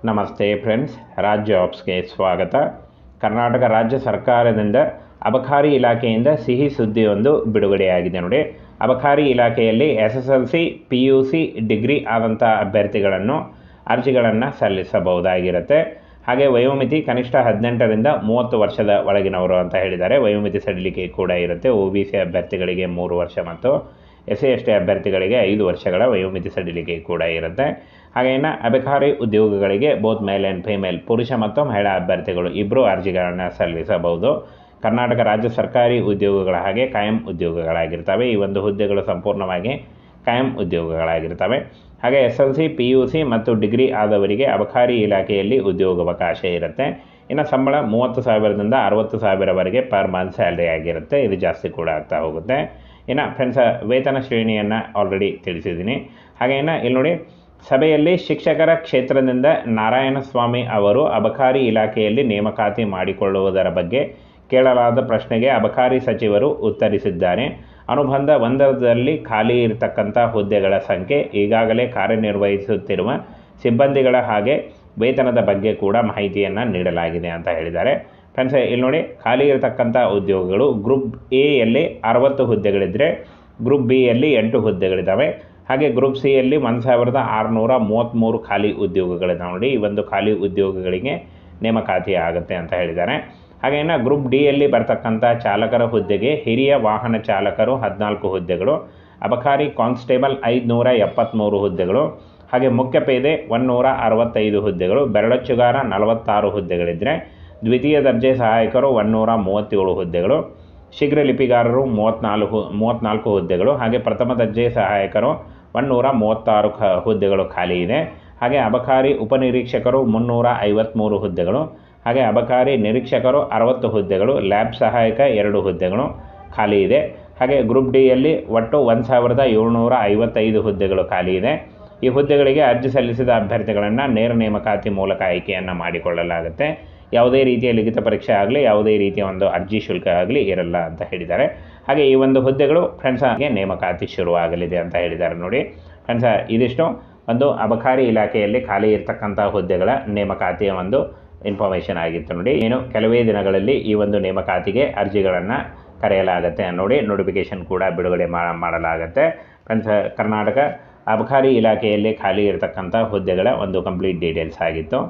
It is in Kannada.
ನಮಸ್ತೆ ಫ್ರೆಂಡ್ಸ್, ರಾಜ್ ಜಾಬ್ಸ್ಗೆ ಸ್ವಾಗತ. ಕರ್ನಾಟಕ ರಾಜ್ಯ ಸರ್ಕಾರದಿಂದ ಅಬಕಾರಿ ಇಲಾಖೆಯಿಂದ ಸಿಹಿ ಸುದ್ದಿಯೊಂದು ಬಿಡುಗಡೆಯಾಗಿದೆ ನೋಡಿ. ಅಬಕಾರಿ ಇಲಾಖೆಯಲ್ಲಿ SSLC PUC ಡಿಗ್ರಿ ಆದಂಥ ಅಭ್ಯರ್ಥಿಗಳನ್ನು ಅರ್ಜಿಗಳನ್ನು ಸಲ್ಲಿಸಬಹುದಾಗಿರುತ್ತೆ. ಹಾಗೆ ವಯೋಮಿತಿ ಕನಿಷ್ಠ 18ರಿಂದ 30 ವರ್ಷದ ಒಳಗಿನವರು ಅಂತ ಹೇಳಿದ್ದಾರೆ. ವಯೋಮಿತಿ ಸಡಿಲಿಕೆ ಕೂಡ ಇರುತ್ತೆ. OBC ಅಭ್ಯರ್ಥಿಗಳಿಗೆ 3 ವರ್ಷ ಮತ್ತು SC/ST ಅಭ್ಯರ್ಥಿಗಳಿಗೆ 5 ವರ್ಷಗಳ ವಯೋಮಿತಿ ಸಡಿಲಿಕೆ ಕೂಡ ಇರುತ್ತೆ. ಹಾಗೇನ ಅಬಕಾರಿ ಉದ್ಯೋಗಗಳಿಗೆ ಬೋತ್ ಮೇಲ್ ಆ್ಯಂಡ್ ಫಿಮೇಲ್, ಪುರುಷ ಮತ್ತು ಮಹಿಳಾ ಅಭ್ಯರ್ಥಿಗಳು ಇಬ್ಬರು ಅರ್ಜಿಗಳನ್ನು ಸಲ್ಲಿಸಬಹುದು. ಕರ್ನಾಟಕ ರಾಜ್ಯ ಸರ್ಕಾರಿ ಉದ್ಯೋಗಗಳ ಹಾಗೆ ಕಾಯಂ ಉದ್ಯೋಗಗಳಾಗಿರ್ತವೆ. ಈ ಒಂದು ಹುದ್ದೆಗಳು ಸಂಪೂರ್ಣವಾಗಿ ಕಾಯಂ ಉದ್ಯೋಗಗಳಾಗಿರ್ತವೆ. ಹಾಗೆ SLC PUC ಮತ್ತು ಡಿಗ್ರಿ ಆದವರಿಗೆ ಅಬಕಾರಿ ಇಲಾಖೆಯಲ್ಲಿ ಉದ್ಯೋಗಾವಕಾಶ ಇರುತ್ತೆ. ಇನ್ನು ಸಂಬಳ 30,000ದಿಂದ 60,000ವರೆಗೆ ಪರ್ ಮಂತ್ ಸ್ಯಾಲ್ರಿ ಆಗಿರುತ್ತೆ. ಇದು ಜಾಸ್ತಿ ಕೂಡ ಆಗ್ತಾ ಹೋಗುತ್ತೆ. ಇನ್ನು ಫ್ರೆಂಡ್ಸ್, ವೇತನ ಶ್ರೇಣಿಯನ್ನು ಆಲ್ರೆಡಿ ತಿಳಿಸಿದ್ದೀನಿ. ಹಾಗೆ ಇಲ್ಲಿ ನೋಡಿ, ಸಭೆಯಲ್ಲಿ ಶಿಕ್ಷಕರ ಕ್ಷೇತ್ರದಿಂದ ನಾರಾಯಣಸ್ವಾಮಿ ಅವರು ಅಬಕಾರಿ ಇಲಾಖೆಯಲ್ಲಿ ನೇಮಕಾತಿ ಮಾಡಿಕೊಳ್ಳುವುದರ ಬಗ್ಗೆ ಕೇಳಲಾದ ಪ್ರಶ್ನೆಗೆ ಅಬಕಾರಿ ಸಚಿವರು ಉತ್ತರಿಸಿದ್ದಾರೆ. ಅನುಬಂಧ 1ರಲ್ಲಿ ಖಾಲಿ ಇರತಕ್ಕಂಥ ಹುದ್ದೆಗಳ ಸಂಖ್ಯೆ, ಈಗಾಗಲೇ ಕಾರ್ಯನಿರ್ವಹಿಸುತ್ತಿರುವ ಸಿಬ್ಬಂದಿಗಳ ಹಾಗೆ ವೇತನದ ಬಗ್ಗೆ ಕೂಡ ಮಾಹಿತಿಯನ್ನು ನೀಡಲಾಗಿದೆ ಅಂತ ಹೇಳಿದ್ದಾರೆ. ಫ್ರೆಂಡ್ಸ್, ಇಲ್ಲಿ ನೋಡಿ, ಖಾಲಿ ಇರತಕ್ಕಂಥ ಉದ್ಯೋಗಗಳು ಗ್ರೂಪ್ ಎಯಲ್ಲಿ 60 ಹುದ್ದೆಗಳಿದ್ದರೆ ಗ್ರೂಪ್ ಬಿಯಲ್ಲಿ 8 ಹುದ್ದೆಗಳಿದ್ದಾವೆ. ಹಾಗೆ ಗ್ರೂಪ್ ಸಿಯಲ್ಲಿ 1,633 ಖಾಲಿ ಉದ್ಯೋಗಗಳಿದ್ದಾವೆ ನೋಡಿ. ಈ ಒಂದು ಖಾಲಿ ಉದ್ಯೋಗಗಳಿಗೆ ನೇಮಕಾತಿ ಆಗುತ್ತೆ ಅಂತ ಹೇಳಿದ್ದಾರೆ. ಹಾಗೇನ ಗ್ರೂಪ್ ಡಿಯಲ್ಲಿ ಬರ್ತಕ್ಕಂಥ ಚಾಲಕರ ಹುದ್ದೆಗೆ ಹಿರಿಯ ವಾಹನ ಚಾಲಕರು 14 ಹುದ್ದೆಗಳು, ಅಬಕಾರಿ ಕಾನ್ಸ್ಟೇಬಲ್ 573 ಹುದ್ದೆಗಳು, ಹಾಗೆ ಮುಖ್ಯ ಪೇದೆ 165 ಹುದ್ದೆಗಳು, ಬೆರಳಚ್ಚುಗಾರ 46 ಹುದ್ದೆಗಳಿದ್ದರೆ ದ್ವಿತೀಯ ದರ್ಜೆ ಸಹಾಯಕರು 137 ಹುದ್ದೆಗಳು, ಶೀಘ್ರ ಲಿಪಿಗಾರರು 34 ಹುದ್ದೆಗಳು, ಹಾಗೆ ಪ್ರಥಮ ದರ್ಜೆ ಸಹಾಯಕರು 136 ಹುದ್ದೆಗಳು ಖಾಲಿ ಇದೆ. ಹಾಗೆ ಅಬಕಾರಿ ಉಪನಿರೀಕ್ಷಕರು 353 ಹುದ್ದೆಗಳು, ಹಾಗೆ ಅಬಕಾರಿ ನಿರೀಕ್ಷಕರು 60 ಹುದ್ದೆಗಳು, ಲ್ಯಾಬ್ ಸಹಾಯಕ 2 ಹುದ್ದೆಗಳು ಖಾಲಿ ಇದೆ. ಹಾಗೆ ಗ್ರೂಪ್ ಡಿಯಲ್ಲಿ ಒಟ್ಟು 1,755 ಹುದ್ದೆಗಳು ಖಾಲಿ ಇದೆ. ಈ ಹುದ್ದೆಗಳಿಗೆ ಅರ್ಜಿ ಸಲ್ಲಿಸಿದ ಅಭ್ಯರ್ಥಿಗಳನ್ನು ನೇರ ನೇಮಕಾತಿ ಮೂಲಕ ಆಯ್ಕೆಯನ್ನು ಮಾಡಿಕೊಳ್ಳಲಾಗುತ್ತೆ. ಯಾವುದೇ ರೀತಿಯ ಲಿಖಿತ ಪರೀಕ್ಷೆ ಆಗಲಿ, ಯಾವುದೇ ರೀತಿಯ ಒಂದು ಅರ್ಜಿ ಶುಲ್ಕ ಆಗಲಿ ಇರಲ್ಲ ಅಂತ ಹೇಳಿದ್ದಾರೆ. ಹಾಗೆ ಈ ಒಂದು ಹುದ್ದೆಗಳು ಫ್ರೆಂಡ್ಸ್ ಹಾಗೆ ನೇಮಕಾತಿ ಶುರುವಾಗಲಿದೆ ಅಂತ ಹೇಳಿದ್ದಾರೆ ನೋಡಿ. ಫ್ರೆಂಡ್ಸ್, ಇದಿಷ್ಟು ಒಂದು ಅಬಕಾರಿ ಇಲಾಖೆಯಲ್ಲಿ ಖಾಲಿ ಇರತಕ್ಕಂಥ ಹುದ್ದೆಗಳ ನೇಮಕಾತಿಯ ಒಂದು ಇನ್ಫಾರ್ಮೇಷನ್ ಆಗಿತ್ತು ನೋಡಿ. ಏನು ಕೆಲವೇ ದಿನಗಳಲ್ಲಿ ಈ ಒಂದು ನೇಮಕಾತಿಗೆ ಅರ್ಜಿಗಳನ್ನು ಕರೆಯಲಾಗುತ್ತೆ ನೋಡಿ. ನೋಟಿಫಿಕೇಷನ್ ಕೂಡ ಬಿಡುಗಡೆ ಮಾಡಲಾಗುತ್ತೆ. ಫ್ರೆಂಡ್ಸ್, ಕರ್ನಾಟಕ ಅಬಕಾರಿ ಇಲಾಖೆಯಲ್ಲಿ ಖಾಲಿ ಇರತಕ್ಕಂಥ ಹುದ್ದೆಗಳ ಒಂದು ಕಂಪ್ಲೀಟ್ ಡೀಟೇಲ್ಸ್ ಆಗಿತ್ತು.